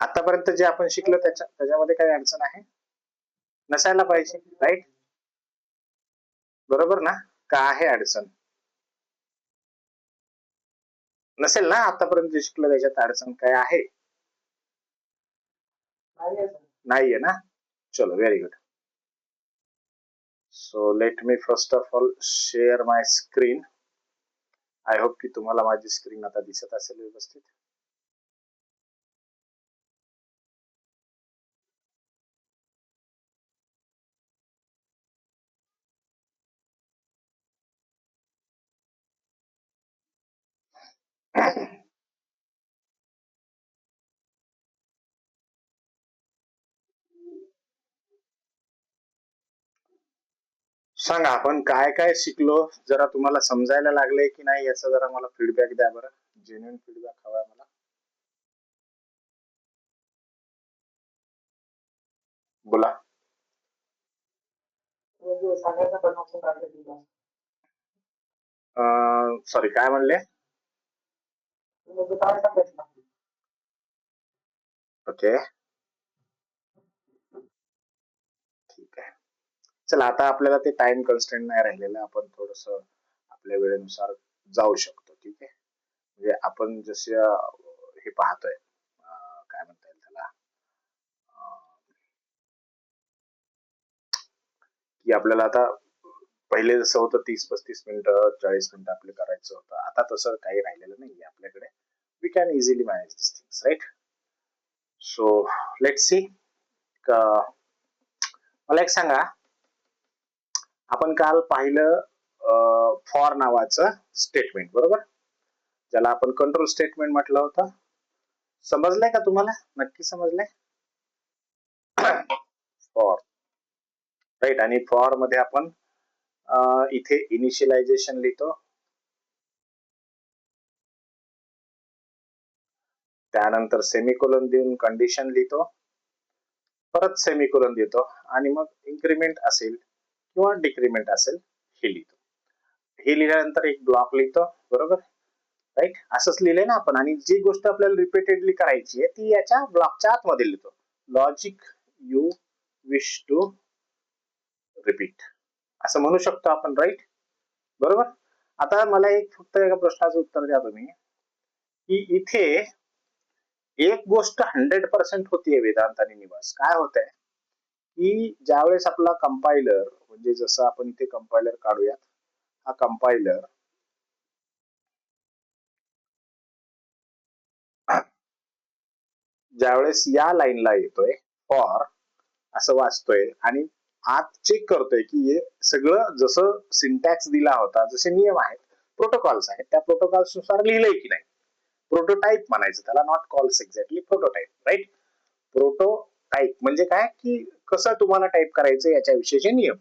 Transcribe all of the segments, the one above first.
आतापर्यंत जे आपण शिकलो त्याच्यामध्ये काही अडचण आहे नसायला पाहिजे, राईट? बरोबर ना? का आहे अडचण? नसेल ना? आतापर्यंत जे शिकलो त्याच्यात अडचण काय आहे? नाहीये ना? चलो, very good. So let me first of all share my screen. I hope की तुम्हाला माझी स्क्रीन आता दिसत असेल व्यवस्थित. सांगा आपण काय काय शिकलो, जरा तुम्हाला समजायला लागले की नाही याचा जरा मला फीडबॅक द्या बरं. जेन्युइन फीडबॅक हवा मला. बोला. सॉरी, काय म्हणले? ओके, ठीक आहे. चला, आता आपल्याला ते टाइम कन्स्टेंट नाही राहिलेलं, आपण थोडस आपल्या वेळेनुसार जाऊ शकतो. ठीक आहे, म्हणजे आपण जसे हे पाहतोय, काय म्हणता येईल त्याला, की आपल्याला आता पहिले जसं होतं 30-35 मिनिटं 40 मिनिटं आपले करायचं होतं, आता तसं काही राहिलेलं नाहीये आपल्याकडे. We can easily manage this things, right? So let's see. मला एक सांगा, आपण काल पाहिलं फॉर नावाचं स्टेटमेंट, बरोबर? ज्याला आपण कंट्रोल स्टेटमेंट म्हटलं होतं. समजलंय का तुम्हाला? नक्की समजलंय? For, right. आणि फॉर मध्ये आपण इथे इनिशियलायझेशन लिहितो, त्यानंतर सेमिकोलन देऊन कंडिशन लिहितो, परत सेमिकोलन देतो, आणि मग इन्क्रीमेंट असेल किंवा डिक्रीमेंट असेल हे लिहितो. हे लिहिल्यानंतर एक ब्लॉक लिहितो, बरोबर? राईट, असंच लिहिलंय ना आपण. आणि जी गोष्ट आपल्याला रिपीटेडली करायची आहे ती याच्या ब्लॉकच्या आतमध्ये लिहितो. Logic you wish to repeat असं म्हणू शकतो आपण, राईट? बरोबर. आता मला एक फक्त एका प्रश्नाचं उत्तर द्या तुम्ही, की इथे एक गोष्ट 100% होतीये वेदांत आणि निवास. काय होत आहे की ज्यावेळेस आपला कंपायलर, म्हणजे जसं आपण इथे कंपायलर काढूयात, हा कंपायलर ज्यावेळेस या लाईनला येतोय फॉर असं वाचतोय आणि आत चेक करतोय की हे सगळं जसं सिंटॅक्स दिला होता, जसे नियम आहेत, प्रोटोकॉल्स आहेत, त्या प्रोटोकॉल्स नुसार लिहिलंय की नाही. प्रोटोटाइप म्हणायचं त्याला, not calls exactly, prototype, right? Prototype म्हणजे काय, की कसं तुम्हाला टाईप करायचं याच्याविषयीचे नियम.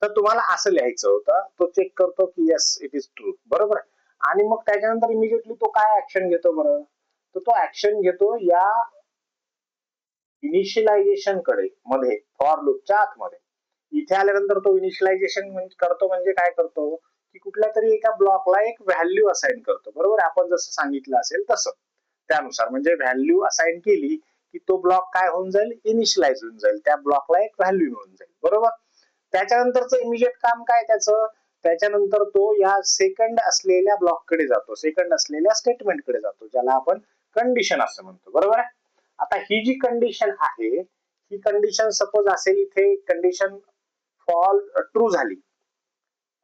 तर तुम्हाला असं लिहायचं होतं. तो चेक करतो की येस इट इज ट्रू, बरोबर? आणि मग त्याच्यानंतर इमिजिएटली तो काय ऍक्शन घेतो बरं? तर तो ऍक्शन घेतो या इनिशियलायझेशन कडे मध्ये, फॉर लूपच्या आतमध्ये. इथे आल्यानंतर तो इनिशियलायझेशन करतो म्हणजे काय करतो, की कुठल्या तरी एका ब्लॉकला एक व्हॅल्यू असाइन करतो, बरोबर? आपण जसं सांगितलं असेल तसं त्यानुसार, म्हणजे व्हॅल्यू असाइन केली की तो ब्लॉक काय होऊन जाईल, इनिशियलाइज होऊन जाईल, त्या ब्लॉकला एक व्हॅल्यू मिळून जाईल, बरोबर? त्याच्यानंतरचं इमिजिएट काम काय त्याचं, त्याच्यानंतर तो या सेकंड असलेल्या ब्लॉककडे जातो, सेकंड असलेल्या स्टेटमेंटकडे जातो, ज्याला आपण कंडिशन असं म्हणतो, बरोबर आहे? आता ही जी कंडिशन आहे, ही कंडिशन सपोज असेल इथे कंडिशन फॉल ट्रू झाली,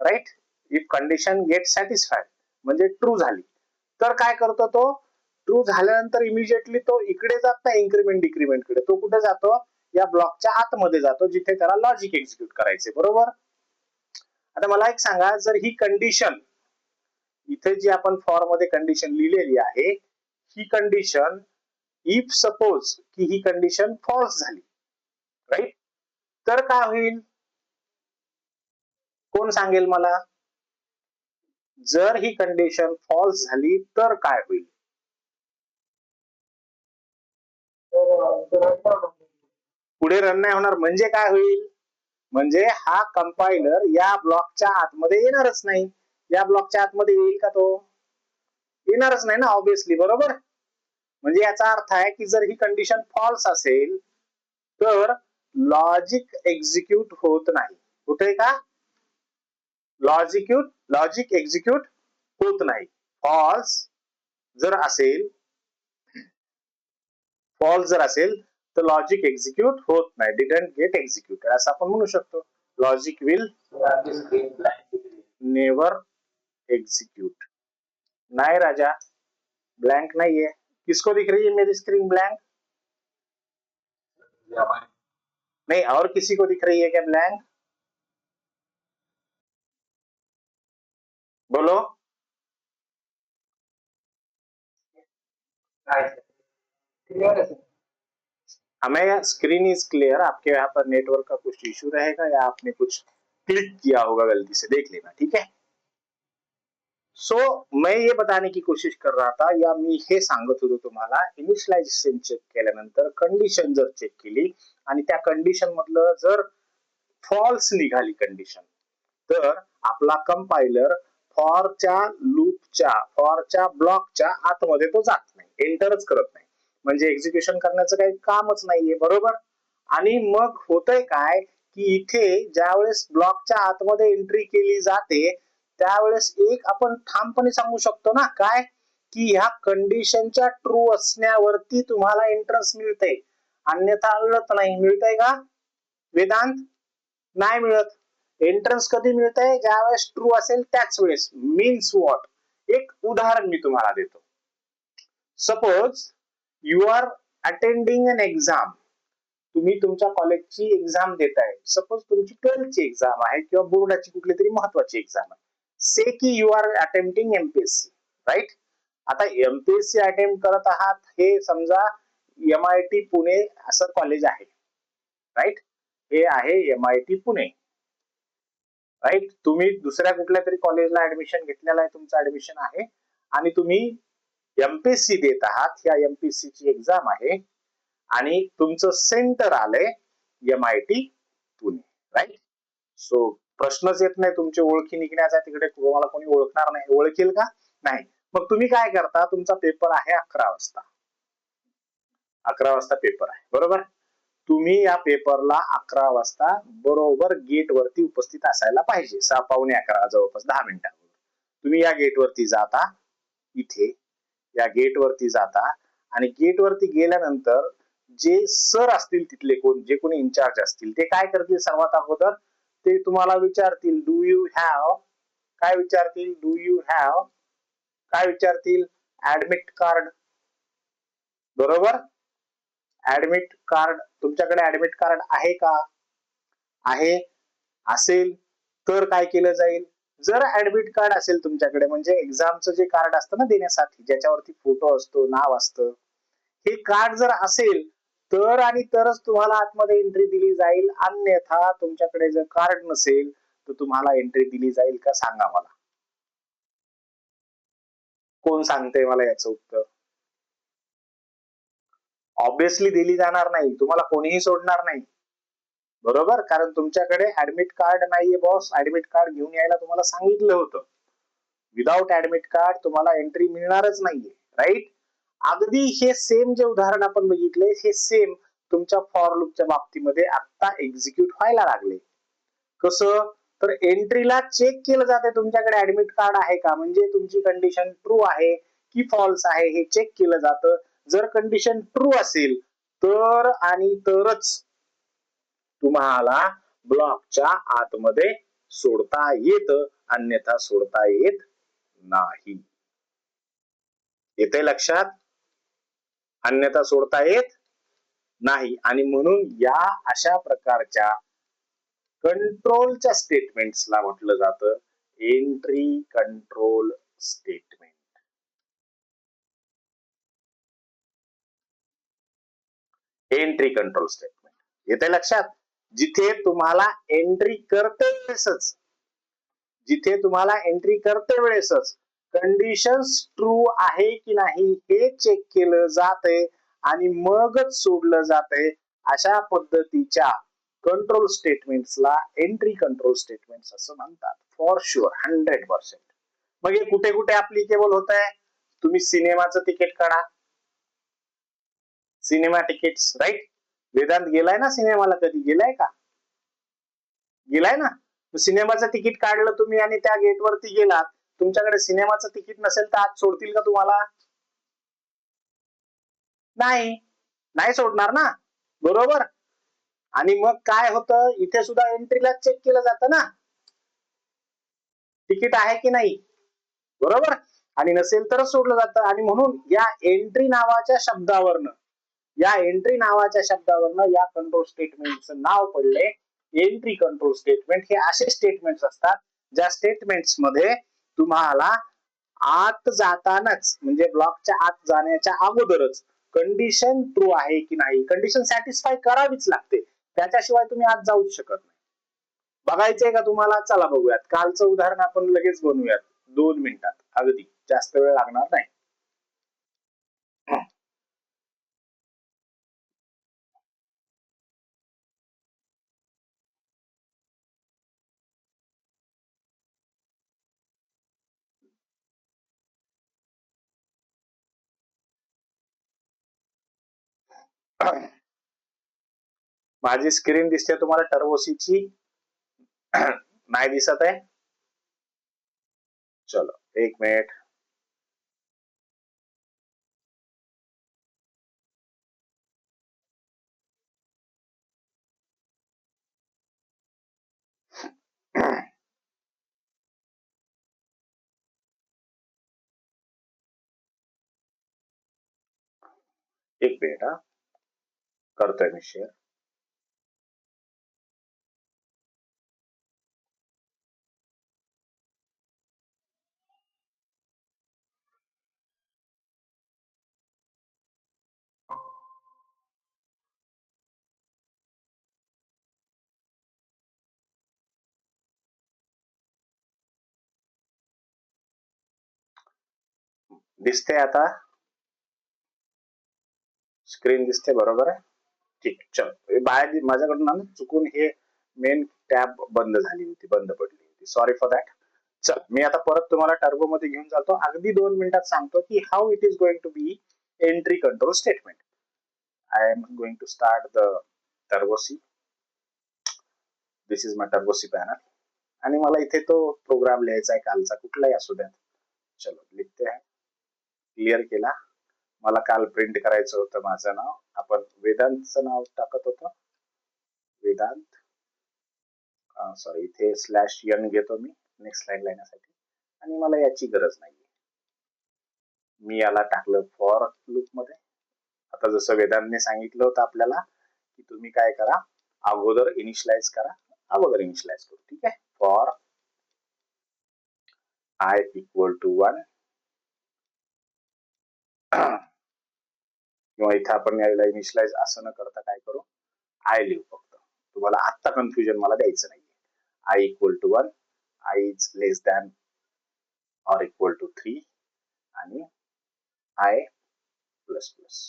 right? If condition get satisfied म्हणजे ट्रू झाली, तर काय करतो तो, ट्रू झाल्यानंतर इमिजिएटली तो इकडे जात नाही इन्क्रीमेंट डिक्रीमेंट कडे, तो कुठे जातो, या ब्लॉकच्या आतमध्ये जातो जिथे त्याला लॉजिक एक्झिक्यूट करायचे, बरोबर? आता मला एक सांगा, जर ही कंडिशन इथे जी आपण फॉर मध्ये कंडिशन लिहिलेली आहे, ही कंडिशन इफ सपोज की ही कंडिशन फॉल्स झाली, राईट? तर काय होईल, कोण सांगेल मला? जर ही कंडिशन फॉल्स झाली तर काय होईल? पुढे रन नाही होणार. म्हणजे काय होईल, म्हणजे हा कंपायलर या ब्लॉकच्या आतमध्ये येणारच नाही. या ब्लॉकच्या आतमध्ये येईल का तो? येणारच नाही ना, ऑब्विसली, बरोबर? म्हणजे याचा अर्थ आहे की जर ही कंडिशन फॉल्स असेल तर लॉजिक एक्झिक्यूट होत नाही. कुठे का लॉजिक एक्झिक्यूट होत नाही. फॉल्स जर असेल तर लॉजिक एक्झिक्यूट होत नाही. डिडंट गेट एक्झिक्युटेड असं आपण म्हणू शकतो. Logic will never execute. नहीं राजा, ब्लैंक नहीं है. किसको दिख रही है मेरी स्क्रीन ब्लैंक? नहीं, और किसी को दिख रही है क्या ब्लैंक? बोलो. हमें स्क्रीन इज क्लियर. आपके यहाँ पर नेटवर्क का कुछ इश्यू रहेगा या आपने कुछ क्लिक किया होगा गलती से, देख लेना. ठीक है. सो मैं ये बताने की कोशिश कर रहा था या मी हे सांगत होतो तुम्हाला, इनिशियलायझेशन चेक केल्यानंतर कंडिशन जर चेक केली आणि त्या कंडिशन मधलं जर फॉल्स निघाली कंडिशन, तर आपला कंपायलर फॉरच्या ब्लॉकच्या आतमध्ये तो जात नाही, एंटरच करत नाही. म्हणजे एक्झिक्युशन करण्याचं काही कामच नाहीये. बरोबर. आणि मग होतंय काय की इथे ज्यावेळेस ब्लॉकच्या आतमध्ये एंट्री केली जाते त्यावेळेस एक आपण ठामपणे सांगू शकतो ना, काय की ह्या कंडिशनच्या ट्रू असण्यावरती तुम्हाला एंट्रन्स मिळते, अन्यथा मिळत नाही. मिळतंय का वेदांत? नाही मिळत. एंट्रन्स कधी मिळतंय? ज्यावेळेस ट्रू असेल त्याच वेळेस. Means what? एक उदाहरण मी तुम्हाला देतो. Suppose you are attending an exam. तुम्ही तुमच्या कॉलेजची एक्झाम देताय. सपोज तुमची 12th एक्झाम आहे किंवा बोर्डाची कुठली तरी महत्वाची एक्झाम आहे. से की you are attempting MPSC, right? आता एमपीएससी अटेम्प्ट करत आहात, हे समजा MIT पुणे असं कॉलेज आहे, राईट? हे आहे MIT पुणे, राईट? तुम्ही दुसऱ्या कुठल्या तरी कॉलेजला ऍडमिशन घेतलेलं आहे, तुमचं ऍडमिशन आहे आणि तुम्ही एमपीएससी देत आहात. या एमपीएससी ची एक्झाम आहे आणि तुमचं सेंटर आलंय MIT पुणे, राईट? सो प्रश्नच येत नाही तुमची ओळखी निघण्याचा. तिकडे तुम्हाला कोणी ओळखणार नाही. ओळखेल का? नाही. मग तुम्ही काय करता, तुमचा पेपर आहे 11 वाजता. 11 वाजता पेपर आहे, बरोबर? तुम्ही या पेपरला 11 वाजता बरोबर गेट वरती उपस्थित असायला पाहिजे. 11:15 जवळपास 10 मिनिटांवर तुम्ही या गेट वरती जाता. इथे या गेट वरती जाता आणि गेट वरती गेल्यानंतर जे सर असतील तिथले, जे कोणी इन्चार्ज असतील, ते काय करतील सर्वात अगोदर? ते तुम्हाला विचारतील डू यू हॅव, काय विचारतील? डू यू हॅव, काय विचारतील? Admit card. बरोबर. Admit card. तुमच्याकडे ऍडमिट कार्ड आहे का? आहे. असेल तर काय केलं जाईल? जर ऍडमिट कार्ड असेल तुमच्याकडे, म्हणजे एक्झामचं जे कार्ड असतं ना देण्यासाठी, ज्याच्यावरती फोटो असतो, नाव असतं, हे कार्ड जर असेल तर आणि तरच तुम्हाला आतमध्ये एंट्री दिली जाईल. अन्यथा तुमच्याकडे जर कार्ड नसेल तर तुम्हाला एंट्री दिली जाईल का? सांगा मला. कोण सांगते मला याचं उत्तर? ऑब्विसली दिली जाणार नाही. तुम्हाला कोणीही सोडणार नाही. बरोबर. कारण तुमच्याकडे ऍडमिट कार्ड नाहीये बॉस. ऍडमिट कार्ड घेऊन यायला तुम्हाला सांगितलं होतं. विदाउट ऍडमिट कार्ड तुम्हाला एंट्री मिळणारच नाहीये, राईट? अगदी हे सेम जे उदाहरण आपण बघितले, हे सेम तुमच्या फॉर लूपच्या बाबतीमध्ये आता एक्झिक्यूट व्हायला लागले. कसं? तर एंट्रीला चेक केलं जाते तुमच्याकडे ऍडमिट कार्ड आहे का, म्हणजे तुमची कंडिशन ट्रू आहे की फॉल्स आहे हे चेक केलं जातं. जर कंडिशन ट्रू असेल तर आणि तरच तुम्हाला ब्लॉकच्या आतमध्ये सोडता येतं, अन्यथा सोडता येत नाही. येते लक्षात? अन्यथा सोडता येत नाही. आणि म्हणून या अशा प्रकारच्या कंट्रोलच्या स्टेटमेंट्सला म्हटलं जातं entry control statement. Entry control statement येते लक्षात? जिथे तुम्हाला एंट्री करते वेळेसच कंडिशन्स ट्रू आहे की नाही हे चेक केलं जाते आणि मगच सोडलं जाते. अशा पद्धतीच्या कंट्रोल स्टेटमेंट्सला एंट्री कंट्रोल स्टेटमेंट्स असं म्हणतात. For sure 100%. मग हे कुठे कुठे ऍप्लिकेबल होत आहे? तुम्ही सिनेमाचं तिकीट काढा, सिनेमा तिकीट्स, राईट? वेदांत गेलाय ना सिनेमाला, कधी गेलाय का? गेलाय ना. सिनेमाचं तिकीट काढलं तुम्ही आणि त्या गेटवरती गेलात, तुमच्याकडे सिनेमाचं तिकीट नसेल तर आत सोडतील का तुम्हाला? नाही, नाही सोडणार ना, बरोबर? आणि मग काय होतं, इथे सुद्धा एंट्रीला चेक केलं जातं ना, तिकीट आहे की नाही, बरोबर? आणि नसेल तरच सोडलं जातं. आणि म्हणून या एंट्री नावाच्या शब्दावरनं या कंट्रोल स्टेटमेंटचं नाव पडले एंट्री कंट्रोल स्टेटमेंट. हे असे स्टेटमेंट्स असतात ज्या स्टेटमेंट्स मध्ये तुम्हाला आत जातानाच, म्हणजे ब्लॉकच्या आत जाण्याच्या अगोदरच कंडिशन ट्रू आहे की नाही, कंडिशन सॅटिस्फाय करावीच लागते, त्याच्याशिवाय तुम्ही आत जाऊच शकत नाही. बघायचंय का तुम्हाला? चला बघूयात. कालचं उदाहरण आपण लगेच बनवूयात 2 मिनिटात, अगदी जास्त वेळ लागणार नाही. माझी स्क्रीन दिसते तुम्हाला टर्बोसीची? नाही दिसत आहे? चलो 1 मिनिट. एक मिनिट हा, करतोय मी शेअर. दिसते आता? स्क्रीन दिसते, बरोबर आहे? ठीक. चल, बाहेर माझ्याकडून चुकून हे मेन टॅब बंद झाली होती, बंद पडली होती, सॉरी फॉर दॅट. चल, मी आता परत तुम्हाला टर्बो मध्ये घेऊन जातो, अगदी 2 मिनिटात सांगतो की how it is going to be entry control statement. I am going to start the Turbo C. This is my Turbo C panel. आणि मला इथे तो प्रोग्राम लिहायचा आहे कालचा, कुठलाही असू द्यात. चलो लिखते आहे. क्लिअर केला. मला काल प्रिंट करायचं होतं माझं नाव, आपण वेदांतचं नाव टाकत होतं, वेदांत. सॉरी, इथे /n घेतो मी नेक्स्ट लाईन लिहिण्यासाठी, आणि मला याची गरज नाहीये. मी याला टाकलं फॉर लूप मध्ये. आता जसं वेदांतने सांगितलं होतं आपल्याला की तुम्ही काय करा, अगोदर इनिशियलाइज करा, अगोदर इनिशियलाइज करू. ठीक आहे. फॉर I इक्वल टू 1, किंवा इथे आपण याला इनिशियलाइज असं न करता काय करू, आय लिहू फक्त. तुम्हाला आत्ता कन्फ्युजन मला द्यायचं नाहीये. I equal to 1, I is less than or equal to 3, आणि I प्लस प्लस.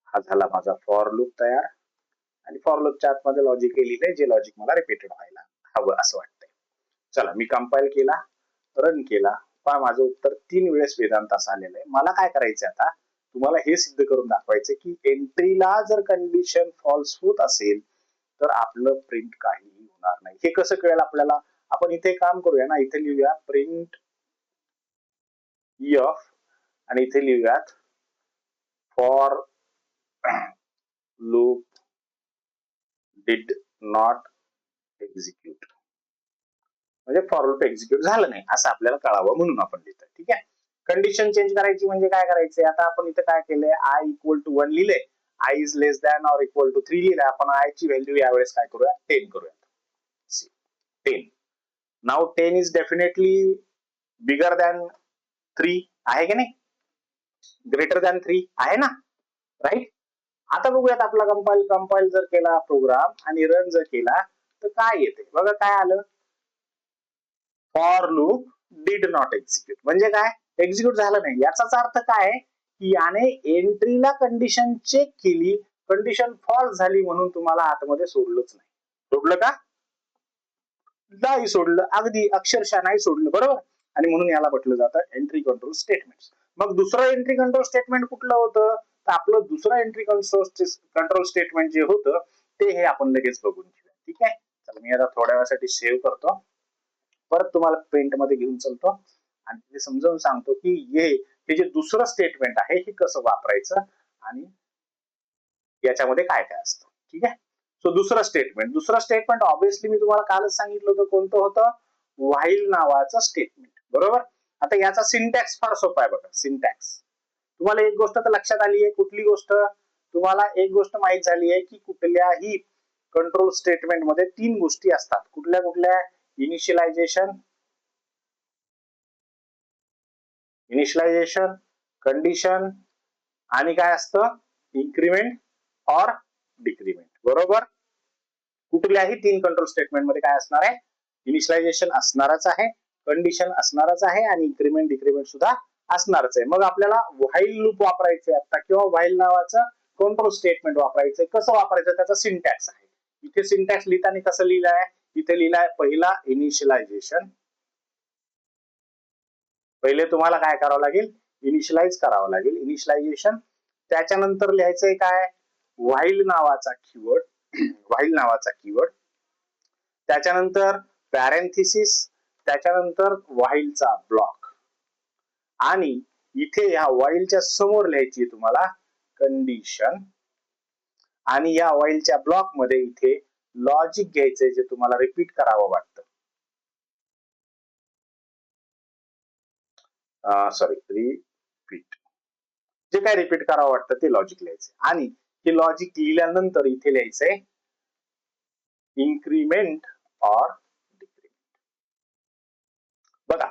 हा झाला माझा फॉर लूप तयार. आणि फॉर लूपच्या आतमध्ये लॉजिक लिहिलंय, जे लॉजिक मला रिपीटेड व्हायला हवं असं वाटतंय. चला, मी कंपाईल केला, रन केला. पहा, माझं उत्तर 3 वेळेस वेदांत असं आलेलं आहे. मला काय करायचं आता, तुम्हाला हे सिद्ध करून दाखवायचं की एंट्रीला जर कंडिशन फॉल्स होत असेल तर आपलं प्रिंट काहीही होणार नाही. हे कसं कळेल आपल्याला? आपण इथे काम करूया ना, इथे लिहूया प्रिंट एफ, आणि इथे लिहूयात for loop did not execute. म्हणजे फॉर लूप एक्झिक्यूट झालं नाही असं आपल्याला कळावं म्हणून आपण लिहितोय. ठीक आहे. कंडिशन चेंज करायची म्हणजे काय करायचंय, आता आपण इथे काय केलंय, आय इक्वल टू 1 लिहिले, I is less than or equal to 3 लिहिलंय. आपण आय ची व्हॅल्यू यावेळेस काय करूया, 10 करूया. 10. Now 10 is definitely bigger than 3 आहे की नाही, ग्रेटर दॅन 3 आहे ना, राईट? आता बघूयात आपला कंपाईल जर केला प्रोग्राम आणि रन जर केला तर काय येते बघा. काय आलं, for loop did not execute. म्हणजे काय, एक्झिक्यूट झालं नाही. याचाच अर्थ काय की याने एंट्रीला कंडिशन चेक केली, कंडिशन फॉल्स झाली, म्हणून तुम्हाला आतमध्ये सोडलंच नाही. सोडलं का? नाही सोडलं, अगदी अक्षरशः नाही सोडलं, बरोबर. आणि म्हणून याला म्हटलं जातं एंट्री कंट्रोल स्टेटमेंट. मग दुसरं एंट्री कंट्रोल स्टेटमेंट कुठलं होतं, तर आपलं दुसरं एंट्री कंट्रोल स्टेटमेंट जे होतं ते हे आपण लगेच बघून घेऊया. ठीक आहे, तर मी आता थोड्या वेळासाठी सेव्ह करतो, परत तुम्हाला प्रिंट मध्ये घेऊन चलतो आणि ते समजावून सांगतो की हे जे दुसरं स्टेटमेंट आहे हे कसं वापरायचं आणि याच्यामध्ये काय काय असतं. ठीक आहे, सो दुसरं स्टेटमेंट ऑब्विसली मी तुम्हाला कालच सांगितलं होतं कोणतं होतं, व्हाईल नावाचं स्टेटमेंट. बरोबर, आता याचा सिंटॅक्स फार सोपा आहे बघा. सिंटॅक्स तुम्हाला एक गोष्ट तर लक्षात आली आहे. कुठली गोष्ट? तुम्हाला एक गोष्ट माहित झाली आहे की कुठल्याही कंट्रोल स्टेटमेंट मध्ये 3 गोष्टी असतात. कुठल्या कुठल्या? इनिशियलायझेशन, कंडिशन आणि काय असतं? इन्क्रिमेंट और डिक्रिमेंट. बरोबर, कुठल्याही 3 कंट्रोल स्टेटमेंट मध्ये काय असणार आहे? इनिशियलायझेशन असणारच आहे, कंडिशन असणारच आहे आणि इन्क्रिमेंट डिक्रिमेंट सुद्धा असणारच आहे. मग आपल्याला व्हाईल लूप वापरायचे आता किंवा व्हाईल नावाचं कंट्रोल स्टेटमेंट वापरायचंय. कसं वापरायचं? त्याचा सिंटॅक्स आहे. इथे सिंटॅक्स लिहिताना कसं लिहिलंय? इथे लिहिलंय पहिला इनिशियलायझेशन. पहिले तुम्हाला काय करावं लागेल? इनिशियलाइज करावं लागेल, इनिशियलायझेशन. त्याच्यानंतर लिहायचंय काय? व्हाईल नावाचा कीवर्ड. व्हाईल नावाचा कीवर्ड, त्याच्यानंतर पॅरेंथेसिस, त्याच्यानंतर व्हाईलचा ब्लॉक आणि इथे ह्या व्हाईलच्या समोर लिहायची तुम्हाला कंडिशन आणि या व्हाईलच्या ब्लॉक मध्ये इथे लॉजिक घ्यायचंय जे तुम्हाला रिपीट करावं वाटतं. रिपीट, जे काय रिपीट करावं वाटतं ते लॉजिक लिहायचंय आणि हे लॉजिक लिहिल्यानंतर इथे लिहायचंय इन्क्रिमेंट और डिक्रिमेंट. बघा,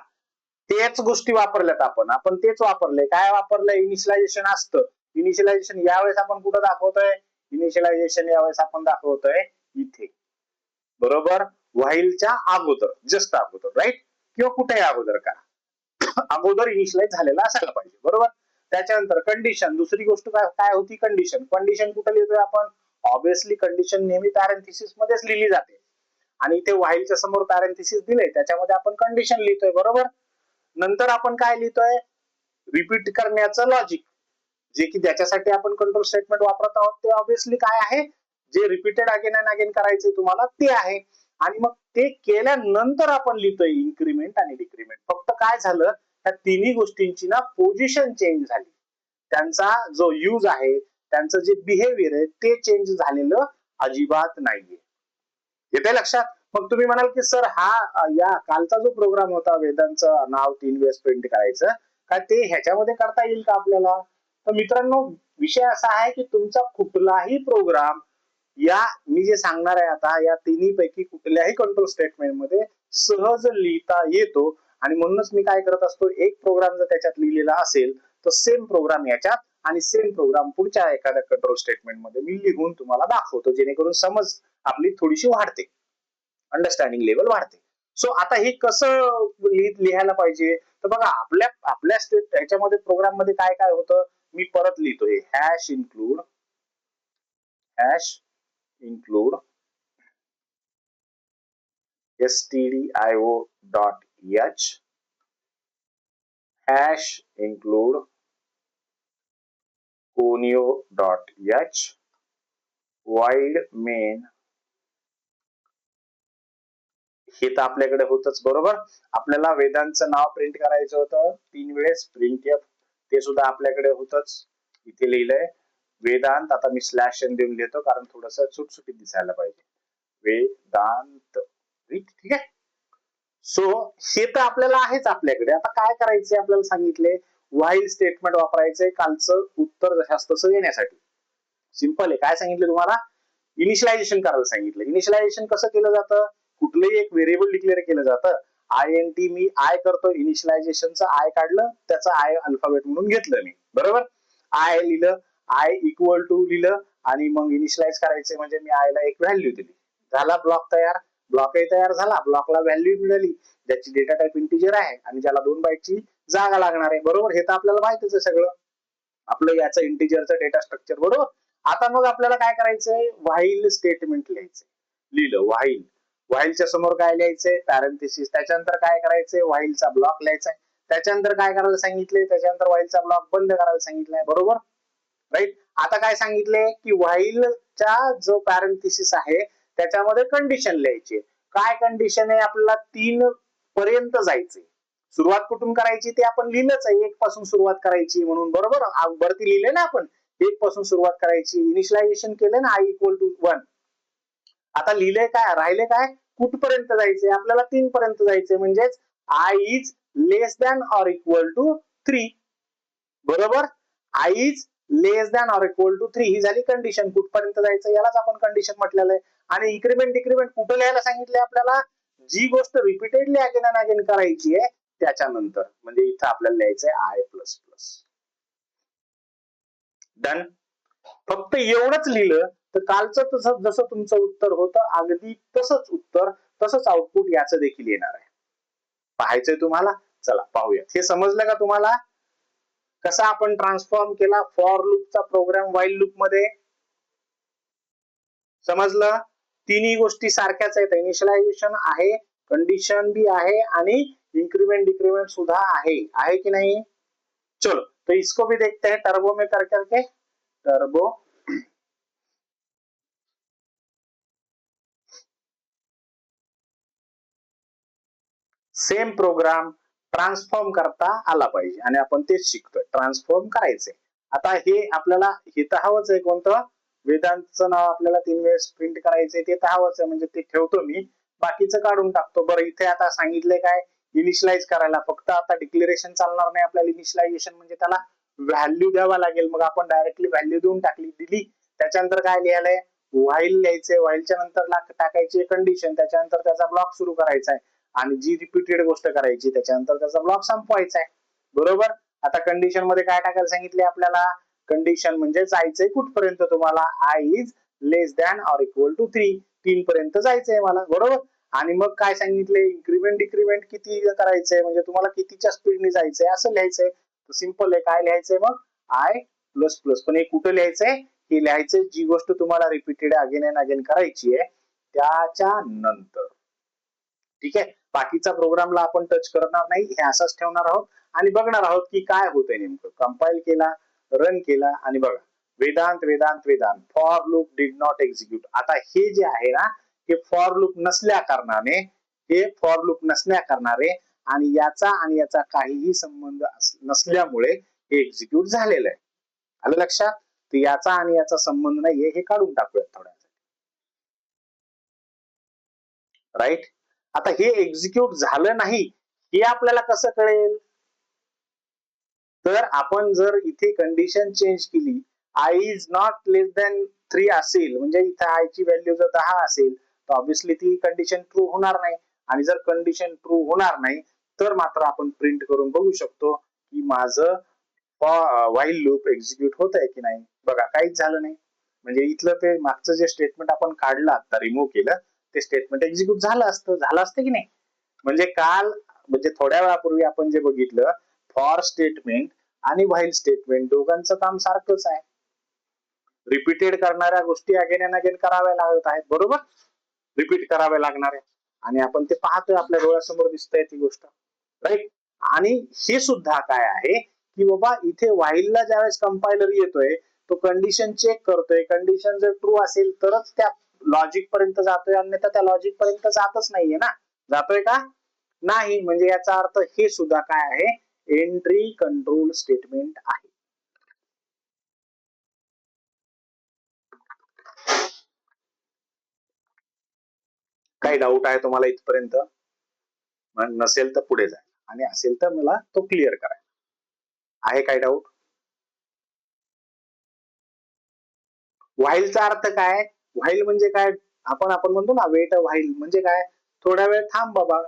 तेच गोष्टी वापरल्यात आपण तेच वापरले. काय वापरलंय? इनिशियलायझेशन असतं. इनिशियलायझेशन यावेळेस आपण कुठं दाखवतोय? इनिशियलायझेशन यावेळेस आपण दाखवतोय इथे. बरोबर, व्हाईलच्या अगोदर, जस्ट अगोदर, राईट? किंवा कुठेही अगोदर का अगोदर इनिशियलाइज झालेला असायला पाहिजे. बरोबर, त्याच्यानंतर कंडिशन. दुसरी गोष्ट काय होती? कंडिशन. कंडिशन कुठे लिहितोय आपण? ऑब्विसली कंडिशन नेहमी पॅरेंथेसिस मध्येच लिहिली जाते आणि इथे व्हाईलच्या समोर पॅरेंथेसिस दिले त्याच्यामध्ये आपण कंडिशन लिहितोय. बरोबर, नंतर आपण काय लिहितोय? रिपीट करण्याचं लॉजिक, जे की ज्याच्यासाठी आपण कंट्रोल स्टेटमेंट वापरत आहोत ते ऑब्विसली काय आहे? जे रिपीटेड अगेन अँड अगेन करायचे तुम्हाला ते आहे. आणि मग ते केल्यानंतर आपण लिहितोय इन्क्रिमेंट आणि डिक्रिमेंट. फक्त काय झालं? त्या तिन्ही गोष्टींची ना पोझिशन चेंज झाली, त्यांचा जो यूज आहे, त्यांचं जे बिहेवियर आहे ते चेंज झालेलं अजिबात नाहीये. येते लक्षात? मग तुम्ही म्हणाल की सर हा या कालचा जो प्रोग्राम होता वेदांचं नाव 3 वेळेस प्रिंट करायचं, काय ते ह्याच्यामध्ये करता येईल का आपल्याला? तर मित्रांनो, विषय असा आहे की तुमचा कुठलाही प्रोग्राम या मी जे सांगणार आहे आता या तिन्ही पैकी कुठल्याही कंट्रोल स्टेटमेंट मध्ये सहज लिहिता येतो. आणि म्हणूनच मी काय करत असतो, एक प्रोग्राम जर त्याच्यात लिहिलेला असेल तर सेम प्रोग्राम याच्यात आणि सेम प्रोग्राम पुढच्या एखाद्या कंट्रोल स्टेटमेंट मध्ये मी लिहून तुम्हाला दाखवतो, जेणेकरून समज आपली थोडीशी वाढते, अंडरस्टँडिंग लेवल वाढते. सो आता हे कसं लिहायला पाहिजे? तर बघा, आपल्या ह्याच्यामध्ये प्रोग्राम मध्ये काय काय होतं मी परत लिहितो. हे hash include stdio.h hash include conio.h void main. हे तर आपल्याकडे होतच. बरोबर, आपल्याला वेदांचं नाव प्रिंट करायचं होतं 3 वेळेस, प्रिंटफ, ते सुद्धा आपल्याकडे होतच. इथे लिहिलंय वेदांत. आता मी स्लॅश एन देऊन लिहितो कारण थोडस सुटसुटीत दिसायला पाहिजे. वेदांत, ठीक आहे. सो हे तर आपल्याला आहेच आपल्याकडे. आता काय करायचंय आपल्याला सांगितले, व्हाईल स्टेटमेंट वापरायचंय कालचं उत्तर जशास तसं येण्यासाठी. सिंपल आहे. काय सांगितलं तुम्हाला? इनिशियलायझेशन करायला सांगितलं. इनिशियलायझेशन कसं केलं जातं? कुठलंही एक व्हेरिएबल डिक्लेअर केलं जातं. INT मी आय करतो, इनिशियलायझेशनचं आय काढलं, त्याचं आय अल्फाबेट म्हणून घेतलं मी. बरोबर, आय लिहिलं, आय इक्वल टू लिहिलं आणि मग इनिशियलाइज करायचे म्हणजे मी आयला एक व्हॅल्यू दिली. झाला ब्लॉक तयार. ब्लॉकही तयार झाला, ब्लॉकला व्हॅल्यू मिळाली ज्याची डेटा टाइप इंटिजर आहे आणि ज्याला 2 बाईटची जागा लागणार आहे. बरोबर, हे तर आपल्याला माहितीच आहे सगळं, आपलं याचं इंटिजरचं डेटा स्ट्रक्चर. बरोबर, आता मग आपल्याला काय करायचंय? व्हाईल स्टेटमेंट लिहायचंय. लिहिलं व्हाईल, व्हाईलच्या समोर काय लिहायचंय? पॅरेंथेसिस. त्याच्यानंतर काय करायचंय? व्हाईलचा ब्लॉक लिहायचा. त्याच्यानंतर काय करायला सांगितलंय? त्याच्यानंतर व्हाईलचा ब्लॉक बंद करायला सांगितलंय. बरोबर, राईट. आता काय सांगितले की व्हाईलच्या जो पॅरेंथेसिस आहे त्याच्यामध्ये कंडिशन लिहायची. काय कंडिशन आहे? आपल्याला 3 पर्यंत जायचे. सुरुवात कुठून करायची ते आपण लिहिलंच आहे, 1 पासून सुरुवात करायची म्हणून, बरोबर. वरती लिहिले ना आपण 1 पासून सुरुवात करायची. इनिशियलायझेशन केलं ना i = 1. आता लिहिले काय, राहिले काय, कुठपर्यंत जायचे? आपल्याला 3 पर्यंत जायचे, म्हणजेच i is less than or equal to 3. बरोबर. i is less than or equal to 3 ही झाली कंडिशन. कुठपर्यंत जायचं यालाच आपण कंडिशन म्हटलेलं आहे. आणि इन्क्रीमेंट डिक्रीमेंट कुठं लिहायला सांगितले आपल्याला? जी गोष्ट रिपीटेडली अगेन अँड अगेन करायची आहे त्याच्यानंतर, म्हणजे इथं आपल्याला लिहायचंय i प्लस प्लस. डन. फक्त एवढंच लिहिलं तर कालचं तसं जसं तुमचं उत्तर होतं अगदी तसंच उत्तर, तसंच आउटपुट याचं देखील येणार आहे. पाहायचंय तुम्हाला? चला पाहूयात. हे समजलं का तुम्हाला? कसा आपण ट्रान्सफॉर्म केला फॉर लूपचा प्रोग्राम व्हाईल लूप मध्ये? समजलं? तिन्ही गोष्टी सारख्याच आहेत. इनिशियलायझेशन आहे, कंडिशन भी आहे आणि इंक्रीमेंट डिक्रीमेंट सुद्धा आहे की नहीं? चलो तो इसको भी देखते हैं टर्बो में कर करके. टर्बो सेम प्रोग्राम ट्रान्सफॉर्म करता आला पाहिजे आणि आपण तेच शिकतोय, ट्रान्सफॉर्म करायचे. आता हे आपल्याला हे तर हवंच आहे. कोणतं? वेदांतचं नाव आपल्याला 3 वेळेस प्रिंट करायचंय, ते तर हवंच आहे, म्हणजे ते ठेवतो मी, बाकीचं काढून टाकतो. बरं, इथे आता सांगितलंय काय? इनिशियलाइज करायला. फक्त आता डिक्लेरेशन चालणार नाही आपल्याला. इनिशियलायझेशन म्हणजे त्याला व्हॅल्यू द्यावा लागेल. मग आपण डायरेक्टली व्हॅल्यू देऊन दिली. त्याच्यानंतर काय लिहायलंय? व्हाईल लिहायचंय. व्हाईलच्या नंतर टाकायची कंडिशन, त्याच्यानंतर त्याचा ब्लॉक सुरू करायचा आहे आणि जी रिपीटेड गोष्ट करायची त्याच्यानंतर त्याचा ब्लॉक संपवायचा आहे. बरोबर. आता कंडिशन मध्ये काय टाकायला सांगितले आपल्याला? कंडिशन म्हणजे जायचंय कुठपर्यंत तुम्हाला? i is less than or equal to 3. 3 पर्यंत जायचंय मला, बरोबर. आणि मग काय सांगितले? इन्क्रीमेंट डिक्रीमेंट किती करायचंय, म्हणजे तुम्हाला कितीच्या स्पीडने जायचंय असं लिहायचंय. सिंपल आहे. काय लिहायचंय मग? i plus plus. पण हे कुठं लिहायचंय? हे लिहायचंय जी गोष्ट तुम्हाला रिपीटेड अगेन अँड अगेन करायची आहे त्याच्या नंतर. ठीक आहे. बाकीचा प्रोग्रामला आपण टच करणार नाही, हे असंच ठेवणार आहोत आणि बघणार आहोत की काय होतंय नेमकं. कंपाईल केला, रन केला आणि बघा Vedant Vedant Vedant for loop did not execute. आता हे जे आहे ना, हे फॉर लूप नसल्या कारणाने, हे फॉर लूप नसल्या कारणाने आणि याचा काहीही संबंध नसल्यामुळे हे एक्झिक्यूट झालेलं आहे. आलं लक्षात? तर याचा आणि याचा संबंध नाहीये, हे काढून टाकूयात थोड्या. राईट. आता हे एक्झिक्यूट झालं नाही हे आपल्याला कसं कळेल? तर आपण जर इथे कंडिशन चेंज केली, i is not less than 3 असेल, म्हणजे इथे i ची व्हॅल्यू जर 10 असेल तर ऑब्विसली ती कंडिशन ट्रू होणार नाही. आणि जर कंडिशन ट्रू होणार नाही तर मात्र आपण प्रिंट करून बघू शकतो की माझं व्हाईल लूप एक्झिक्यूट होत आहे की नाही. बघा काहीच झालं नाही. म्हणजे इथलं ते मागचं जे स्टेटमेंट आपण काढलं, आता रिमूव्ह केलं, ते स्टेटमेंट एक्झिक्यूट झालं असतं की नाही. म्हणजे काल, म्हणजे थोड्या वेळापूर्वी आपण जे बघितलं, फॉर स्टेटमेंट आणि व्हाईल स्टेटमेंट दोघांचं काम सारखंच आहे. रिपीटेड करणाऱ्या गोष्टी अगेन अँड अगेन कराव्या लागत आहेत, बरोबर. रिपीट कराव्या लागणार आहे आणि आपण ते पाहतोय, आपल्या डोळ्यासमोर दिसतंय ती गोष्ट, राईट. आणि हे सुद्धा काय आहे की बाबा इथे व्हाईलला ज्यावेळेस कंपायलर येतोय तो कंडिशन चेक करतोय. कंडिशन जर ट्रू असेल तरच त्या लॉजिक पर्यंत जातोय, अन्यथा त्या लॉजिक पर्यंत जातच नाहीये ना. जातोय का? नाही. म्हणजे याचा अर्थ हे सुद्धा काय आहे? एंट्री कंट्रोल स्टेटमेंट आहे. काही डाऊट आहे तुम्हाला इथपर्यंत? नसेल तर पुढे जा आणि असेल तर मला तो क्लिअर करा. आहे काय डाऊट? व्हाईलचा अर्थ काय? व्हाईल म्हणजे काय? आपण म्हणतो ना वेट अ व्हाईल, म्हणजे काय? थोडा वेळ थांब बाबा.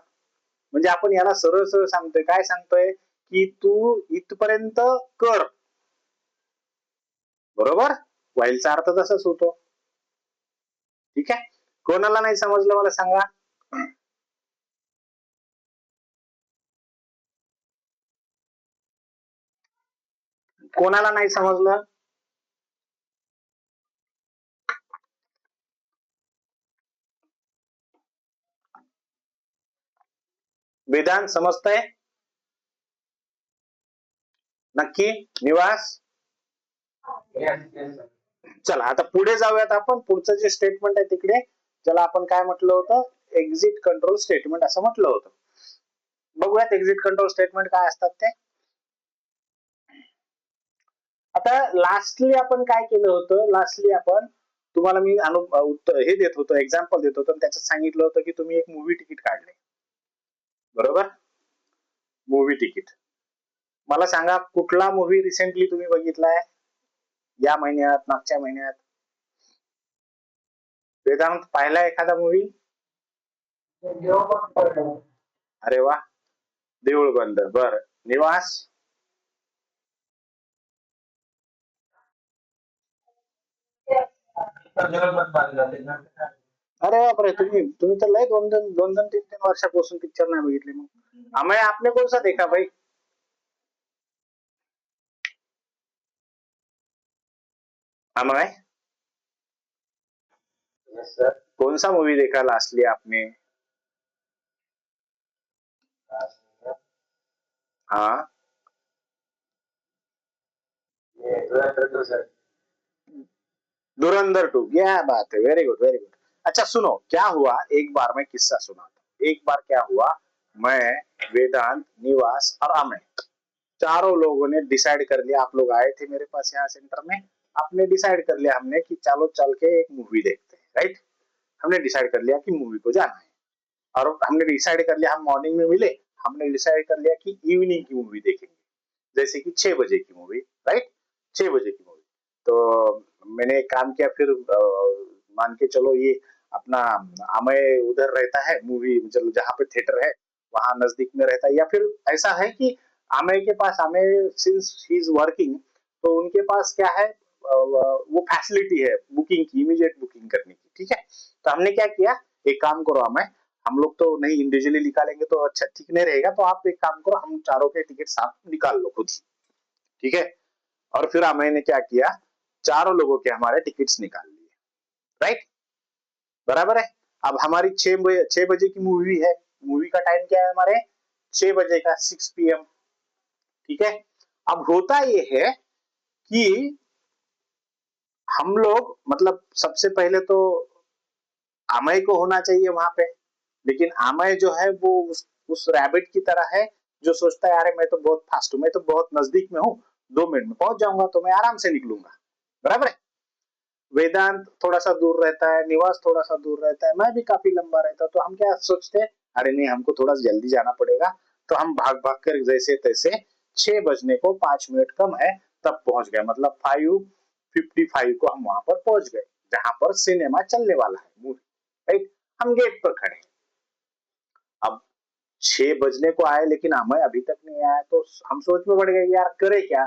म्हणजे आपण याला सरळ सरळ सांगतोय. काय सांगतोय? की तू इथपर्यंत कर, बरोबर. व्हाईलचा अर्थ तसाच होतो. ठीक आहे. कोणाला नाही समजलं मला सांगा. कोणाला नाही समजलं? वेदांत समजतंय? नक्की? निवास? चला आता पुढे जाऊयात आपण. पुढचं जे स्टेटमेंट आहे तिकडे, ज्याला आपण काय म्हटलं होतं, एक्झिट कंट्रोल स्टेटमेंट असं म्हटलं होतं. बघूयात एक्झिट कंट्रोल स्टेटमेंट काय असतात ते. आता लास्टली आपण काय केलं होतं, लास्टली आपण तुम्हाला मी हे देत होतो, एक्झाम्पल देत होतो, त्याच्यात सांगितलं होतं की तुम्ही एक मूवी तिकीट काढले, बरोबर. मूवी तिकीट, मला सांगा कुठला मूवी रिसेंटली तुम्ही बघितलाय, या महिन्यात, मागच्या महिन्यात? वेदांत पाहिला एखादा मूवी? अरे वा, देऊळ बंद. बर, निवास? अरे बापरे, तुम्ही तर लय दोन दोन 3 वर्षापासून पिक्चर नाही बघितले. मग आम्ही आपने कौन सा देखा भाई? अमय, कौन सा मूवी देखा लास्टली आपने? हाँ, धुरंधर 2, क्या बात है, वेरी गुड वेरी गुड. अच्छा सुनो, क्या हुआ, एक बार मैं किस्सा सुनाता. एक बार क्या हुआ, मैं, वेदांत, निवास और अमय, चारों लोगों ने डिसाइड कर लिया. आप लोग आए थे मेरे पास यहाँ सेंटर में, आपने डिसाइड कर लिया हमने कि चलो चल के एक मूवी देखते हैं, राइट. हमने डिसाइड कर लिया कि मूवी को जाना है, और हमने डिसाइड कर लिया हम मॉर्निंग में मिले. हमने डिसाइड कर लिया कि इवनिंग की मूवी देखेंगे, जैसे कि 6 बजे की मूवी, राइट. 6 बजे की मूवी. तो मैंने एक काम किया, फिर मान के चलो ये अपना अमय उधर रहता है, मूवी जहाँ पे थिएटर है वहां नजदीक में रहता है, या फिर ऐसा है कि अमय के पास, Amay since he is working, तो उनके पास क्या है, वो फैसिलिटी है बुकिंग की, इमीडिएट बुकिंग करने की, ठीक है. तो हमने क्या किया, एक काम करो अमय, हम लोग तो नहीं इंडिविजुअली निकालेंगे तो अच्छा ठीक नहीं रहेगा, तो आप एक काम करो, हम चारों के टिकट आप निकाल लो खुद ही, ठीक है. और फिर अमय ने क्या किया, चारों लोगों के हमारे टिकट्स निकाल लिए, राइट. बराबर है. अब हमारी 6 बजे की मूवी है, मूवी का टाइम क्या है हमारे, 6 बजे का, 6 PM, ठीक है. अब होता ये है कि हम लोग, मतलब सबसे पहले तो अमय को होना चाहिए वहां पे, लेकिन अमय जो है वो उस रैबिट की तरह है जो सोचता है अरे मैं तो बहुत फास्ट हूं, मैं तो बहुत नजदीक में हूँ, 2 मिनट में पहुंच जाऊंगा, तो मैं आराम से निकलूंगा, बराबर है. वेदांत थोड़ा सा दूर रहता है, निवास थोड़ा सा दूर रहता है, मैं भी काफी लंबा रहता हूँ. तो हम क्या सोचते हैं, अरे नहीं हमको थोड़ा जल्दी जाना पड़ेगा, तो हम भाग भाग कर जैसे तैसे 6 बजने को 5 मिनट कम है तब पहुंच गए, मतलब 5:55 को हम वहां पर पहुंच गए जहां पर सिनेमा चलने वाला है, मूवी, राइट. हम गेट पर खड़े. अब 6 बजने को आए लेकिन हमें अभी तक नहीं आया, तो हम सोच में पड़ गए यार करे क्या,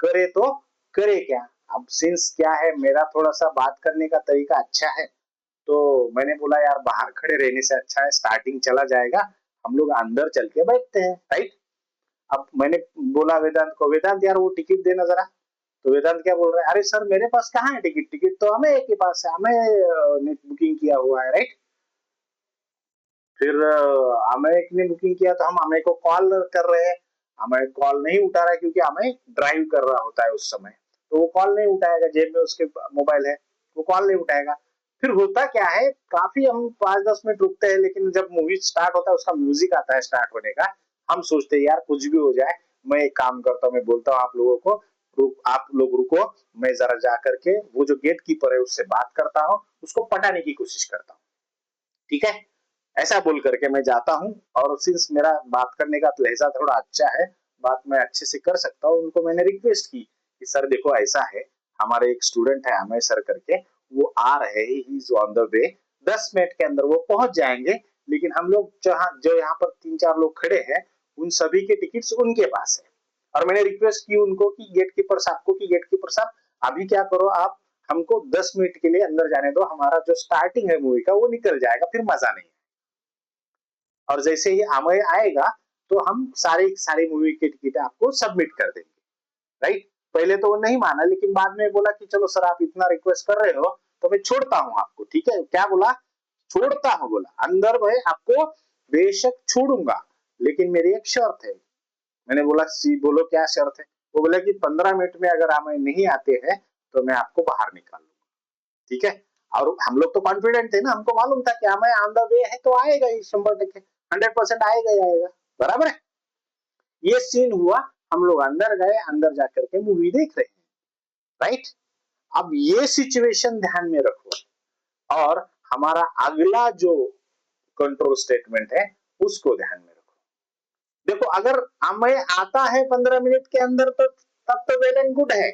करे तो करे क्या. अब सिंस क्या है, मेरा थोड़ा सा बात करने का तरीका अच्छा है, तो मैंने बोला यार बाहर खड़े रहने से अच्छा है, स्टार्टिंग चला जाएगा, हम लोग अंदर चल के बैठते हैं, राइट. अब मैंने बोला वेदांत को, वेदांत यार वो टिकट देना जरा. तो वेदांत क्या बोल रहा है, अरे सर मेरे पास कहाँ है टिकट, टिकट तो हमें एक के पास है, हमें ने बुकिंग किया हुआ है, राइट. फिर अमय ने बुकिंग किया, तो हम अमय को कॉल कर रहे हैं, अमय कॉल नहीं उठा रहा है क्योंकि अमय ड्राइव कर रहा होता है उस समय, तो वो कॉल नहीं उठाएगा, जेब में उसके मोबाइल है, वो कॉल नहीं उठाएगा. फिर होता क्या है, काफी हम 5-10 मिनट रुकते हैं, लेकिन जब मूवी स्टार्ट होता है, उसका म्यूजिक आता है स्टार्ट होने का, हम सोचते हैं यार कुछ भी हो जाए, मैं एक काम करता हूँ, मैं बोलता हूँ आप लोगों को, आप लोग रुको, मैं जरा जा करके वो जो गेट कीपर है उससे बात करता हूँ, उसको पटाने की कोशिश करता हूँ, ठीक है. ऐसा बोल करके मैं जाता हूँ, और सिंस मेरा बात करने का लहजा थोड़ा अच्छा है, बात मैं अच्छे से कर सकता हूँ, उनको मैंने रिक्वेस्ट की कि सर देखो ऐसा है, हमारे एक स्टूडेंट है अमय सर करके, वो आ रहे हैं, he is on the way, 10 minute के अंदर वो पहुंच जाएंगे, लेकिन हम लोग जो यहाँ पर 3-4 लोग खड़े हैं, उन सभी के टिकट्स उनके पास है. और मैंने रिक्वेस्ट की उनको कि गेट कीपर साहब को, कि गेट कीपर साहब अभी क्या करो, आप हमको 10 मिनट के लिए अंदर जाने दो, हमारा जो स्टार्टिंग है मूवी का वो निकल जाएगा, फिर मजा नहीं. और जैसे ही अमय आएगा तो हम सारी मूवी के टिकट आपको सबमिट कर देंगे, राइट. पहले तो वो नहीं माना, लेकिन बाद में बोला कि चलो सर आप इतना रिक्वेस्ट कर रहे हो तो मैं छोड़ता हूँ आपको, ठीक है. क्या बोला, छोड़ता हूँ बोला, अंदर मैं आपको बेशक छोड़ूंगा, लेकिन मेरी एक शर्त है. मैंने बोला सी, बोलो क्या शर्त है. वो बोला कि 15 मिनट में अगर अमय नहीं आते हैं तो मैं आपको बाहर निकाल लूंगा, ठीक है। और हम लोग तो कॉन्फिडेंट थे ना, हमको मालूम था कि हमें ऑन द वे है तो आएगा ही 100%, 100% आएगा ही आएगा, बराबर है। ये सीन हुआ, हम लोग अंदर गए, अंदर जाकर के मूवी देख रहे हैं, राइट। अब ये सिचुएशन ध्यान में रखो और हमारा अगला जो कंट्रोल स्टेटमेंट है उसको ध्यान में रखो। देखो अगर हमें आता है 15 मिनट के अंदर तो तब तो वेल एंड गुड है,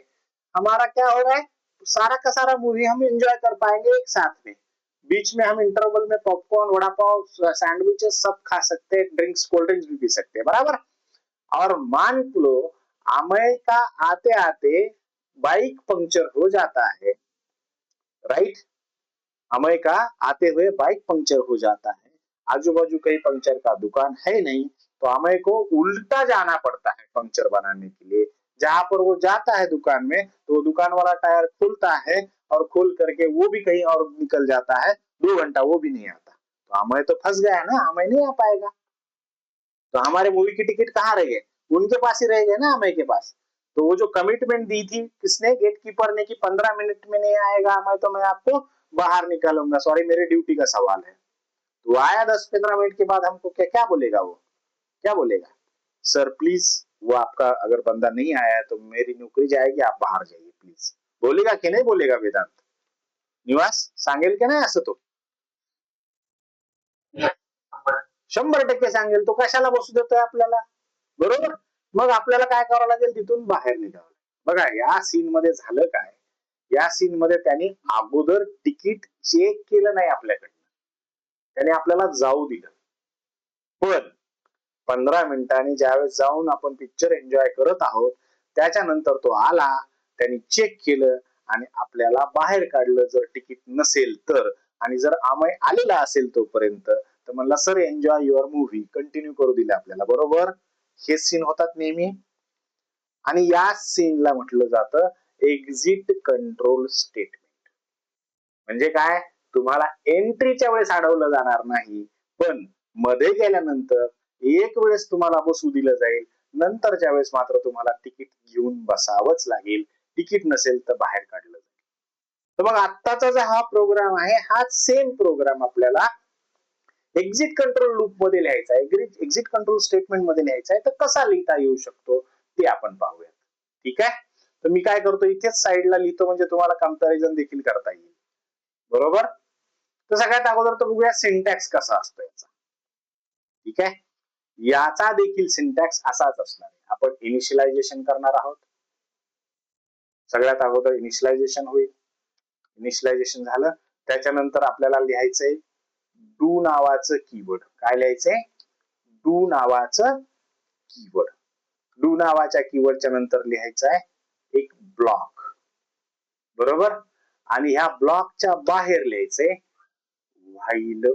हमारा क्या हो रहा है, सारा का सारा मूवी हम एंजॉय कर पाएंगे एक साथ में। बीच में हम इंटरवल में पॉपकॉर्न, वड़ा पाव, सैंडविचेस सब खा सकते हैं, ड्रिंक्स, कोल्ड ड्रिंक्स भी पी सकते हैं, बराबर। और मान लो अमय का आते आते बाइक पंक्चर हो जाता है, राइट। अमय का आते हुए बाइक पंक्चर हो जाता है, आजू बाजू कहीं पंक्चर का दुकान है नहीं, तो अमय को उल्टा जाना पड़ता है पंक्चर बनाने के लिए। जहां पर वो जाता है दुकान में, तो वो दुकान वाला टायर खुलता है और खोल करके वो भी कहीं और निकल जाता है, 2 घंटा वो भी नहीं आता, तो अमय तो फंस गया ना, अमय नहीं आ पाएगा। तो हमारे मूवी की टिकट कहाँ रह गए, उनके पास ही रह गए ना, अमय के पास। तो वो जो कमिटमेंट दी थी किसने, गेट कीपर ने, कि 15 मिनट में नहीं आएगा अमय तो मैं आपको बाहर निकालूंगा, सॉरी मेरी ड्यूटी का सवाल है। तो आया 10-15 मिनट के बाद, हमको क्या क्या बोलेगा, वो क्या बोलेगा, सर प्लीज वो आपका अगर बंदा नहीं आया है तो मेरी नौकरी जाएगी, आप बाहर जाइए प्लीज, बोलेगा की नाही बोलेगा वेदांत निवास, सांगेल की नाही असं तो? 100% सांगेल, तो कशाला बसू देतोय आपल्याला, बरोबर। मग आपल्याला काय करावं लागेल, तिथून बाहेर निघावं. बघा या सीन मध्ये झालं काय, या सीन मध्ये त्यांनी अगोदर तिकीट चेक केलं नाही आपल्याकडनं, त्याने आपल्याला जाऊ दिलं, पण 15 मिनिटांनी ज्यावेळेस जाऊन आपण पिक्चर एन्जॉय करत आहोत, त्याच्यानंतर तो आला, त्यांनी चेक केलं आणि आपल्याला बाहेर काढलं जर तिकीट नसेल तर, आणि जर अमय आलेला असेल तोपर्यंत, तर म्हणला sir enjoy your movie, continue करू दिले आपल्याला, बरोबर. हे सीन होतात नेहमी, आणि या सीनला म्हटलं जातं एक्झिट कंट्रोल स्टेटमेंट. म्हणजे काय, तुम्हाला एंट्रीच्या वेळेस अडवलं जाणार नाही, पण मध्ये गेल्यानंतर एक वेळेस तुम्हाला बसू दिलं जाईल, नंतरच्या वेळेस मात्र तुम्हाला तिकीट घेऊन बसावंच लागेल, तिकीट नसेल तर बाहेर काढलं जाईल. तर मग आत्ताचा जो हा प्रोग्राम आहे, हा सेम प्रोग्राम आपल्याला एक्झिट कंट्रोल लूप मध्ये लिहायचा आहे, एक्झिट कंट्रोल स्टेटमेंट मध्ये लिहायचा आहे. तर कसा लिहिता येऊ शकतो ते आपण पाहूया, ठीक आहे. तर मी काय करतो, इथेच साईडला लिहितो, म्हणजे तुम्हाला कंपॅरिझन देखील करता येईल, बरोबर. तर सगळ्यात अगोदर तर बघूया सिंटॅक्स कसा असतो याचा, ठीक आहे. याचा देखील सिंटॅक्स असाच असणार आहे. आपण इनिशियलायझेशन करणार आहोत, सगळ्यात अगोदर इनिशियलायझेशन होईल. इनिशियलायझेशन झालं, त्याच्यानंतर आपल्याला लिहायचंय डू नावाचं कीवर्ड. काय लिहायचंय, डू नावाचं कीवर्ड. डू नावाच्या कीवर्डच्या नंतर लिहायचं आहे एक ब्लॉक, बरोबर. आणि ह्या ब्लॉकच्या बाहेर लिहायचंय व्हाईल,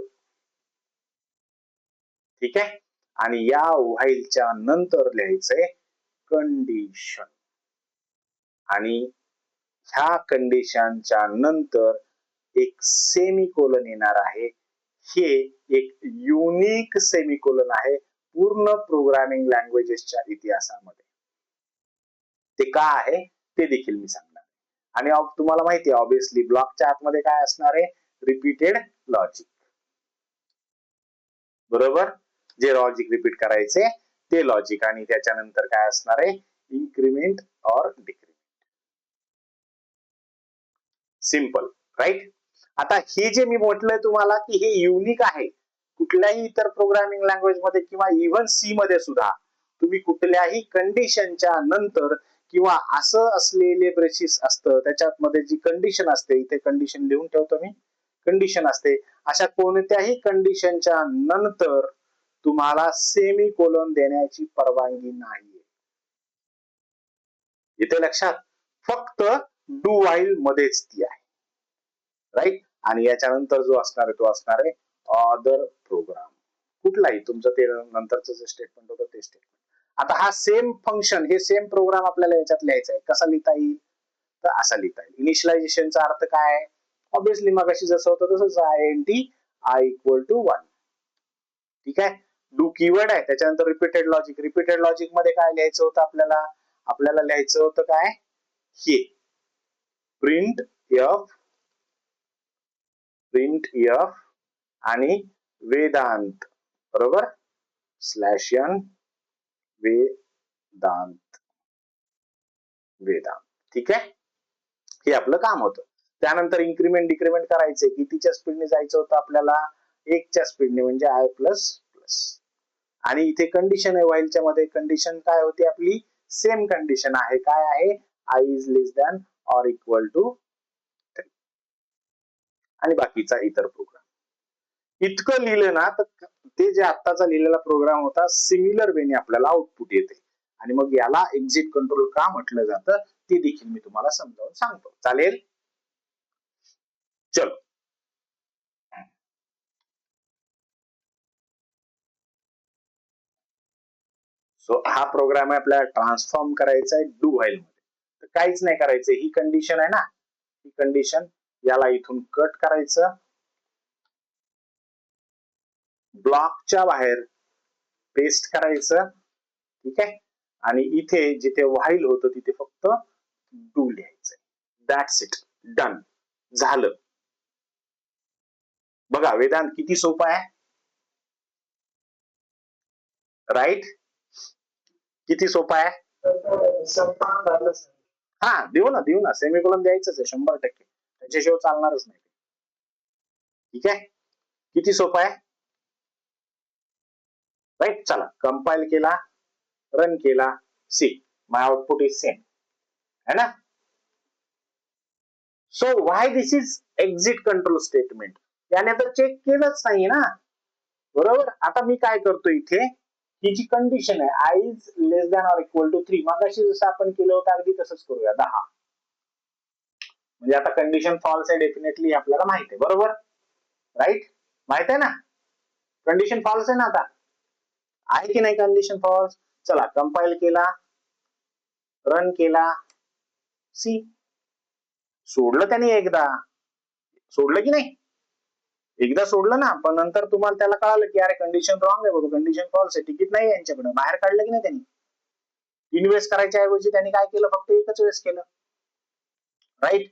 ठीक आहे. आणि या व्हाईलच्या नंतर लिहायचंय कंडिशन, आणि ह्या कंडिशनच्या नंतर एक सेमिकोलन येणार आहे. हे एक युनिक सेमिकोलन आहे पूर्ण प्रोग्रामिंग लँग्वेजेसच्या इतिहासामध्ये. ते का आहे ते देखील मी सांगणार. आणि तुम्हाला माहिती आहे ऑब्विसली ब्लॉकच्या आतमध्ये काय असणार आहे, रिपीटेड लॉजिक, बरोबर. जे लॉजिक रिपीट करायचे ते लॉजिक, आणि त्याच्यानंतर काय असणार आहे, इन्क्रीमेंट और डिक्रीमेंट. Simple, right. आता हे जे मी म्हटलंय तुम्हाला की हे युनिक आहे, कुठल्याही इतर प्रोग्रामिंग लँग्वेज मध्ये किंवा इव्हन सी मध्ये सुद्धा तुम्ही कुठल्याही कंडिशनच्या नंतर, किंवा असं असलेले ब्रेसिस असतं त्याच्यात मध्ये जी कंडिशन असते, इथे कंडिशन लिहून ठेवतो मी, कंडिशन असते, अशा कोणत्याही कंडिशनच्या नंतर तुम्हाला सेमिकोलन देण्याची परवानगी नाहीये. इथे लक्षात, फक्त डू व्हाईल मध्येच ती आहे, राईट. आणि याच्यानंतर जो असणार आहे तो असणार आहे अदर प्रोग्राम, कुठलाही तुमचं ते नंतरचं जे स्टेटमेंट होतं ते स्टेटमेंट. आता हा सेम फंक्शन, हे सेम प्रोग्राम आपल्याला याच्यात लिहायचा आहे. कसा लिहिता येईल, तर असा लिहिता येईल. इनिशियलायझेशनचा अर्थ काय आहे, ऑब्विसली मगाशी जसं होतं तसंच, INT I equal to 1, ठीक आहे. डू कीवर्ड आहे, त्याच्यानंतर रिपीटेड लॉजिक. रिपीटेड लॉजिक मध्ये काय लिहायचं होतं आपल्याला, आपल्याला लिहायचं होतं काय, हे प्रिंट एफ आणि वेदांत, बरोबर, /n वेदांत. ठीक आहे, हे आपलं काम होतं. त्यानंतर इन्क्रीमेंट डिक्रीमेंट करायचे, कितीच्या स्पीडने जायचं होतं आपल्याला, 1च्या स्पीडने, म्हणजे I प्लस प्लस. आणि इथे कंडिशन आहे व्हाईलच्या मध्ये, कंडिशन काय होती आपली, सेम कंडिशन आहे, काय आहे, I is less than or equal to 3. आणि बाकीचा इतर प्रोग्राम. इतकं लिहिलं ना तर ते जे आत्ताचा लिहिलेला प्रोग्राम होता सिमिलर वेने आपल्याला आउटपुट येते. आणि मग याला एक्झिट कंट्रोल का म्हटलं जातं ते देखील मी तुम्हाला समजावून सांगतो. चालेल, चलो. सो हा प्रोग्राम आहे आपल्याला ट्रान्सफॉर्म करायचा आहे डू व्हाईल मध्ये. तर काहीच नाही करायचं, ही कंडिशन आहे ना, ही कंडिशन याला इथून कट करायचं, ब्लॉकच्या बाहेर पेस्ट करायचं, ठीक आहे, आणि इथे जिथे व्हाईल होतं तिथे फक्त डू लिहायचंय. दॅट्स इट, डन, झालं. बघा वेदांत किती सोपं आहे, राईट, किती सोपं आहे. हा, देऊ ना, सेमीकोलन द्यायचंच आहे 100%, त्याच्याशिवाय चालणारच नाही. ठीक आहे, किती सोपं आहे, राईट. चला, कंपाइल केला, रन केला, see my output is same, है ना. So why this is exit control statement, याने तर चेक केलंच नाही ना, बरोबर. आता मी काय करतो, इथे ही जी कंडिशन आहे I is less than or equal to 3, मगाशी जसं आपण केलं होतं अगदी तसंच करूया, 10. म्हणजे आता कंडिशन फॉल्स आहे डेफिनेटली, आपल्याला माहित आहे, बरोबर, राईट, माहित आहे ना, कंडिशन फॉल्स आहे ना, आता आहे की नाही कंडिशन फॉल्स. चला, कंपाइल केला, रन केला, सी सोडलं त्याने, एकदा सोडलं की नाही, एकदा सोडलं ना, पण नंतर तुम्हाला त्याला कळालं की अरे कंडिशन रॉंग आहे बाबा, कंडिशन फॉल्स आहे, तिकीट नाही यांच्याकडे, बाहेर काढलं की नाही त्यांनी. इन्व्हेस्ट करायच्या ऐवजी त्यांनी काय केलं, फक्त एकच वेळेस केलं, राईट.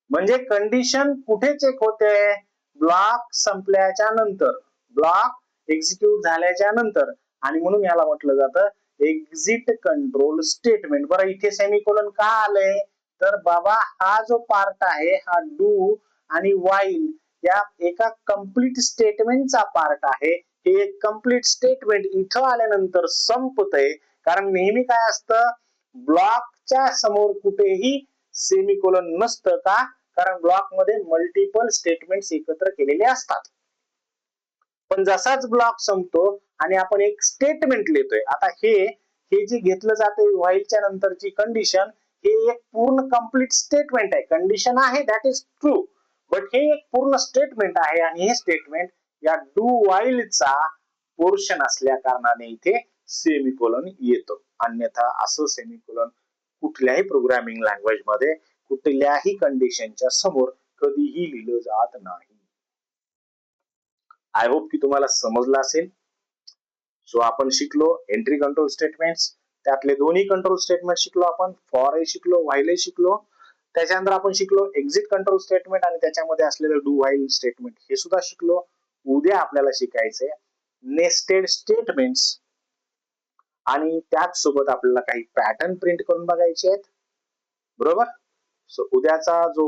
म्हणजे कंडिशन कुठे चेक होते, ब्लॉक संपल्याच्या नंतर, ब्लॉक एक्झिक्यूट झाल्याच्या नंतर, आणि म्हणून याला म्हटलं जातं एक्झिट कंट्रोल स्टेटमेंट. बरं, इथे सेमीकोलन का आलंय, तर बाबा हा जो पार्ट आहे हा डू आणि व्हाईल या एका कंप्लीट स्टेटमेंटचा पार्ट आहे. हे एक कंप्लीट स्टेटमेंट इथं आल्यानंतर संपतंय, कारण नेहमी काय असतं, ब्लॉकच्या समोर कुठेही सेमीकोलन नसतं, का, कारण ब्लॉक मध्ये मल्टिपल स्टेटमेंट्स एकत्र केलेले असतात. पण जसाच ब्लॉक संपतो आणि आपण एक स्टेटमेंट लिहितोय, आता हे जे घेतलं जाते व्हाईलच्या नंतरची कंडिशन, हे एक पूर्ण कंप्लीट स्टेटमेंट आहे. कंडिशन आहे दॅट इज ट्रू, बट हे एक पूर्ण स्टेटमेंट आहे, आणि हे स्टेटमेंट या डू व्हाईलचा पोर्शन असल्या कारणाने इथे सेमीकोलन येतो. अन्यथा असं सेमीकोलन कुठल्याही प्रोग्रामिंग लँग्वेज मध्ये कुठल्याही कंडिशनच्या समोर कधीही लिहिलं जात नाही. आय होप की तुम्हाला समजलं असेल. सो आपण शिकलो एंट्री कंट्रोल स्टेटमेंट्स, त्यातले दोन्ही कंट्रोल स्टेटमेंट शिकलो आपण, फॉर ही शिकलो, व्हाईल ही शिकलो. त्याच्यानंतर आपण शिकलो एक्झिट कंट्रोल स्टेटमेंट आणि त्याच्यामध्ये असलेलं डू व्हाईल स्टेटमेंट, हे सुद्धा शिकलो. उद्या आपल्याला शिकायचंय नेस्टेड स्टेटमेंट्स, आणि त्याच सोबत आपल्याला काही पॅटर्न प्रिंट करून बघायचे आहेत, बरोबर. सो उद्याचा जो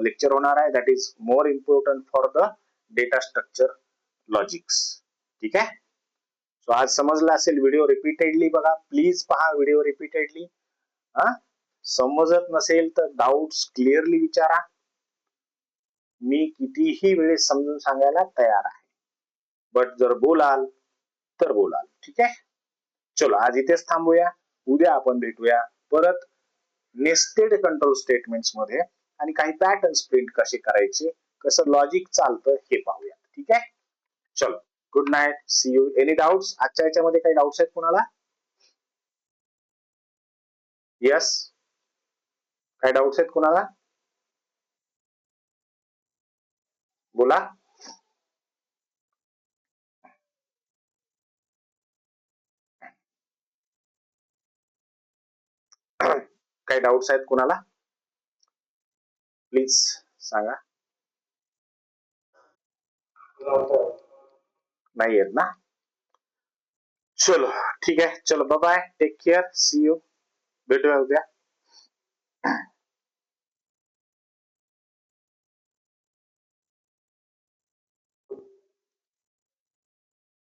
लेक्चर होणार आहे that is more important for the data structure logics. ठीक आहे. सो आज समजलं असेल, व्हिडिओ रिपीटेडली बघा, प्लीज पहा व्हिडिओ रिपीटेडली. हा, समजत नसेल तर डाऊट्स क्लिअरली विचारा, मी कितीही वेळेस समजून सांगायला तयार आहे, बट जर बोलाल तर बोलाल. ठीक आहे, चलो आज इथेच थांबूया, उद्या आपण भेटूया परत नेस्टेड कंट्रोल स्टेटमेंट्स मध्ये, आणि काही पॅटर्न्स प्रिंट कसे करायचे, कसं लॉजिक चालतं हे पाहूया. ठीक आहे, चलो, good night, see you. Any doubts, आजच्या याच्यामध्ये काही डाऊट्स आहेत कोणाला? यस, काही डाऊट्स आहेत कोणाला, बोला. काही डाऊट्स आहेत कोणाला? प्लीज सांगा. नाही येत ना. चलो ठीक आहे. चलो bye bye. Take care. See you. भेटूया उद्या.